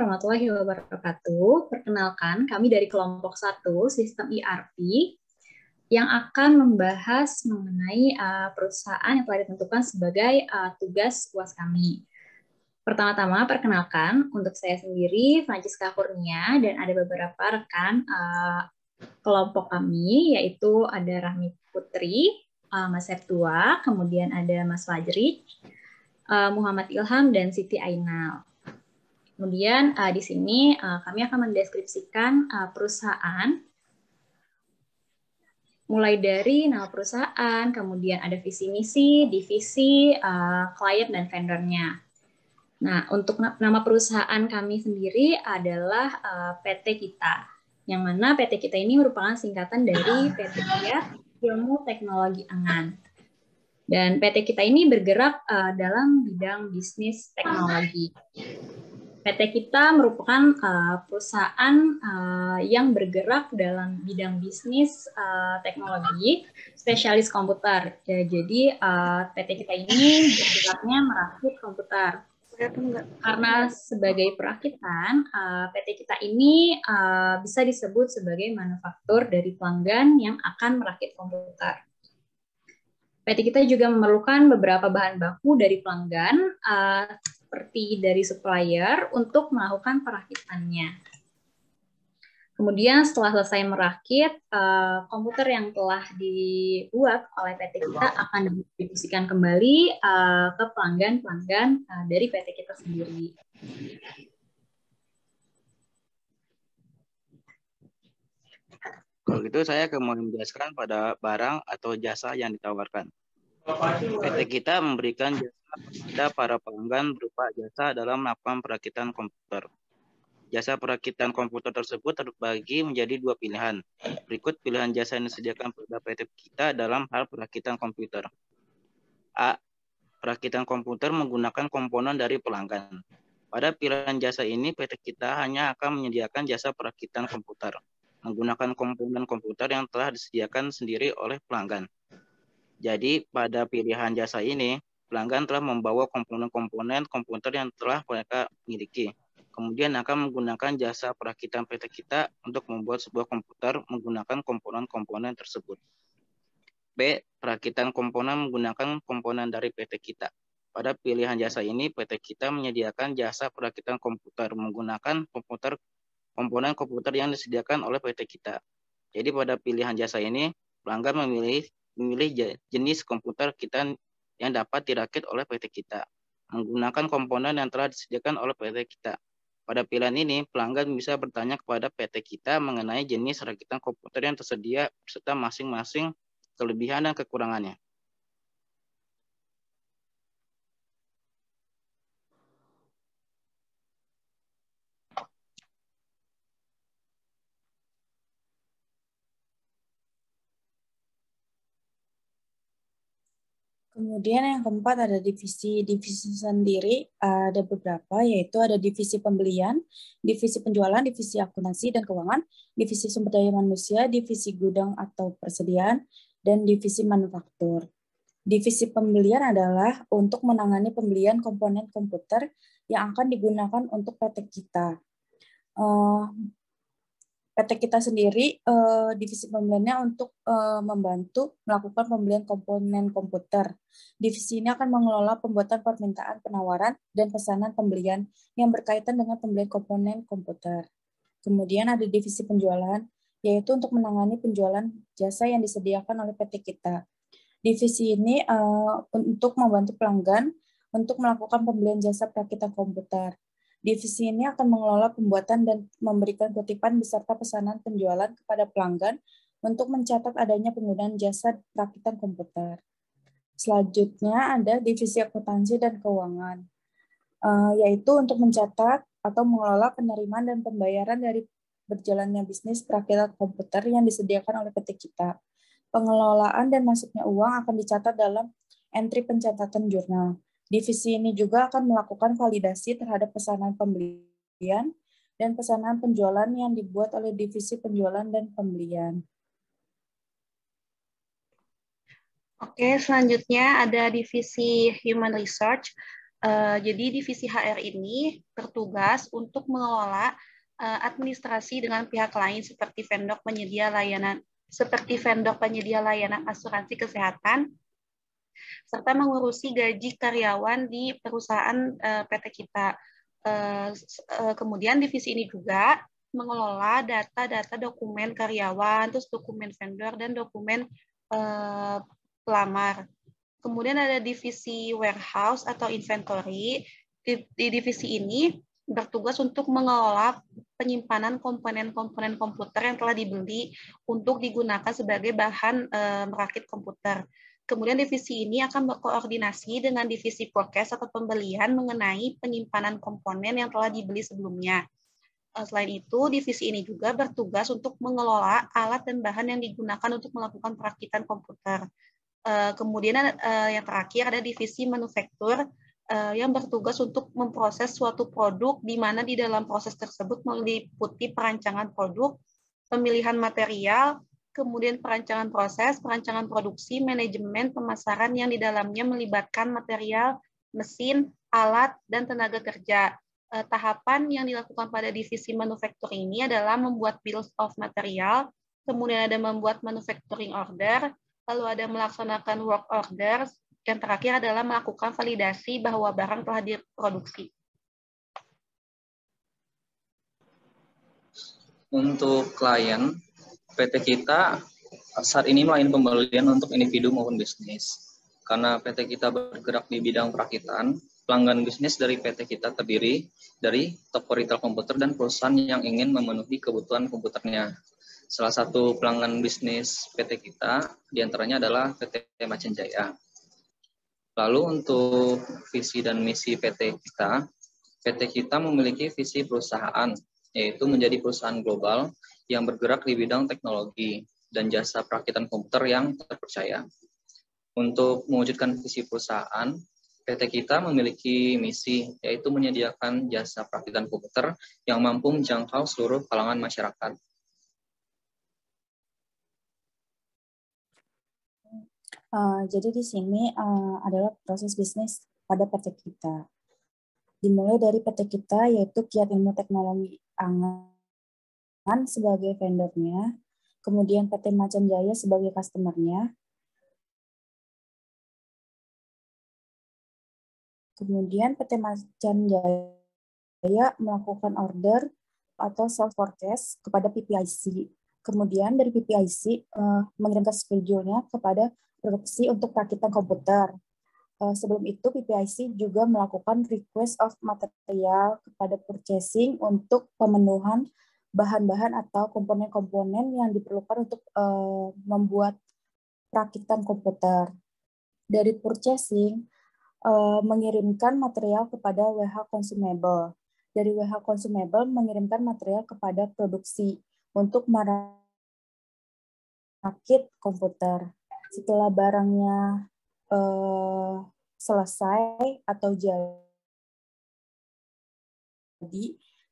warahmatullahi wabarakatuh. Perkenalkan, kami dari kelompok 1 Sistem ERP yang akan membahas mengenai perusahaan yang telah ditentukan sebagai tugas UAS kami. Pertama-tama, perkenalkan, untuk saya sendiri, Francisca Kurnia, dan ada beberapa rekan kelompok kami, yaitu ada Rahmi Putri, Mas Septua, kemudian ada Mas Fajri, Muhammad Ilham, dan Siti Ainal. Kemudian di sini kami akan mendeskripsikan perusahaan, mulai dari nama perusahaan, kemudian ada visi misi, divisi, klien, dan vendornya. Nah, untuk nama perusahaan kami sendiri adalah PT Kita, yang mana PT Kita ini merupakan singkatan dari PT Kiat Ilmu Teknologi Angan. Dan PT Kita ini bergerak dalam bidang bisnis teknologi. PT Kita merupakan perusahaan yang bergerak dalam bidang bisnis teknologi, spesialis komputer. Ya, jadi PT Kita ini bergeraknya merakit komputer. Karena sebagai perakitan, PT Kita ini bisa disebut sebagai manufaktur dari pelanggan yang akan merakit komputer. PT Kita juga memerlukan beberapa bahan baku dari pelanggan, seperti dari supplier untuk melakukan perakitannya. Kemudian setelah selesai merakit, komputer yang telah dibuat oleh PT Kita akan didistribusikan kembali ke pelanggan-pelanggan dari PT Kita sendiri. Kalau gitu saya mau menjelaskan pada barang atau jasa yang ditawarkan. PT Kita memberikan jasa kepada para pelanggan berupa jasa dalam melakukan perakitan komputer. Jasa perakitan komputer tersebut terbagi menjadi 2 pilihan. Berikut pilihan jasa yang disediakan pada PT Kita dalam hal perakitan komputer. A. Perakitan komputer menggunakan komponen dari pelanggan. Pada pilihan jasa ini, PT Kita hanya akan menyediakan jasa perakitan komputer menggunakan komponen komputer yang telah disediakan sendiri oleh pelanggan. Jadi, pada pilihan jasa ini, pelanggan telah membawa komponen-komponen komputer yang telah mereka miliki. Kemudian akan menggunakan jasa perakitan PT Kita untuk membuat sebuah komputer menggunakan komponen-komponen tersebut. B. Perakitan komponen menggunakan komponen dari PT Kita. Pada pilihan jasa ini, PT Kita menyediakan jasa perakitan komputer menggunakan komponen komputer yang disediakan oleh PT Kita. Jadi pada pilihan jasa ini, pelanggan memilih jenis komputer kita yang dapat dirakit oleh PT Kita menggunakan komponen yang telah disediakan oleh PT Kita. Pada pilihan ini, pelanggan bisa bertanya kepada PT Kita mengenai jenis rakitan komputer yang tersedia serta masing-masing kelebihan dan kekurangannya. Kemudian yang keempat ada divisi. Divisi sendiri ada beberapa, yaitu ada divisi pembelian, divisi penjualan, divisi akuntansi dan keuangan, divisi sumber daya manusia, divisi gudang atau persediaan, dan divisi manufaktur. Divisi pembelian adalah untuk menangani pembelian komponen komputer yang akan digunakan untuk PT Kita. PT Kita sendiri, divisi pembeliannya untuk membantu melakukan pembelian komponen komputer. Divisi ini akan mengelola pembuatan permintaan penawaran dan pesanan pembelian yang berkaitan dengan pembelian komponen komputer. Kemudian ada divisi penjualan, yaitu untuk menangani penjualan jasa yang disediakan oleh PT Kita. Divisi ini untuk membantu pelanggan untuk melakukan pembelian jasa perakitan komputer. Divisi ini akan mengelola pembuatan dan memberikan kutipan beserta pesanan penjualan kepada pelanggan untuk mencatat adanya penggunaan jasa perakitan komputer. Selanjutnya ada divisi akuntansi dan keuangan, yaitu untuk mencatat atau mengelola penerimaan dan pembayaran dari berjalannya bisnis perakitan komputer yang disediakan oleh PT Kita. Pengelolaan dan masuknya uang akan dicatat dalam entry pencatatan jurnal. Divisi ini juga akan melakukan validasi terhadap pesanan pembelian dan pesanan penjualan yang dibuat oleh divisi penjualan dan pembelian. Oke, selanjutnya ada divisi Human Research. Jadi divisi HR ini bertugas untuk mengelola administrasi dengan pihak lain seperti vendor penyedia layanan asuransi kesehatan, serta mengurusi gaji karyawan di perusahaan PT kita. Kemudian divisi ini juga mengelola data-data dokumen karyawan, terus dokumen vendor, dan dokumen pelamar. Kemudian ada divisi warehouse atau inventory. Di divisi ini bertugas untuk mengelola penyimpanan komponen-komponen komputer yang telah dibeli untuk digunakan sebagai bahan merakit komputer. Kemudian divisi ini akan berkoordinasi dengan divisi forecast atau pembelian mengenai penyimpanan komponen yang telah dibeli sebelumnya. Selain itu, divisi ini juga bertugas untuk mengelola alat dan bahan yang digunakan untuk melakukan perakitan komputer. Kemudian yang terakhir ada divisi manufaktur yang bertugas untuk memproses suatu produk di mana di dalam proses tersebut meliputi perancangan produk, pemilihan material, kemudian perancangan proses, perancangan produksi, manajemen, pemasaran yang di dalamnya melibatkan material, mesin, alat, dan tenaga kerja. Tahapan yang dilakukan pada divisi manufaktur ini adalah membuat bill of material, kemudian ada membuat manufacturing order, lalu ada melaksanakan work order, yang terakhir adalah melakukan validasi bahwa barang telah diproduksi. Untuk klien, PT kita saat ini melayani pembelian untuk individu maupun bisnis. Karena PT kita bergerak di bidang perakitan, pelanggan bisnis dari PT kita terdiri dari toko retail komputer dan perusahaan yang ingin memenuhi kebutuhan komputernya. Salah satu pelanggan bisnis PT kita diantaranya adalah PT Macan Jaya. Lalu untuk visi dan misi PT kita memiliki visi perusahaan, yaitu menjadi perusahaan global yang bergerak di bidang teknologi dan jasa perakitan komputer yang terpercaya. Untuk mewujudkan visi perusahaan, PT kita memiliki misi, yaitu menyediakan jasa perakitan komputer yang mampu menjangkau seluruh kalangan masyarakat. Jadi di sini adalah proses bisnis pada PT kita. Dimulai dari PT kita yaitu Kiat Ilmu Teknologi Angan sebagai vendornya, kemudian PT Macan Jaya sebagai customernya, kemudian PT Macan Jaya melakukan order atau self forecast kepada PPIC. Kemudian dari PPIC mengirimkan schedule-nya kepada produksi untuk perakitan komputer. Sebelum itu, PPIC juga melakukan request of material kepada purchasing untuk pemenuhan bahan-bahan atau komponen-komponen yang diperlukan untuk membuat perakitan komputer. Dari purchasing, mengirimkan material kepada WH consumable. Dari WH consumable mengirimkan material kepada produksi untuk merakit komputer. Setelah barangnya selesai atau jadi,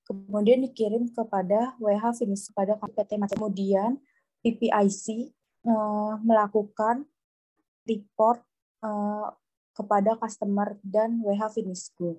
kemudian dikirim kepada WH finish pada PT Macan. Kemudian PPIC melakukan report kepada customer dan WH finish good.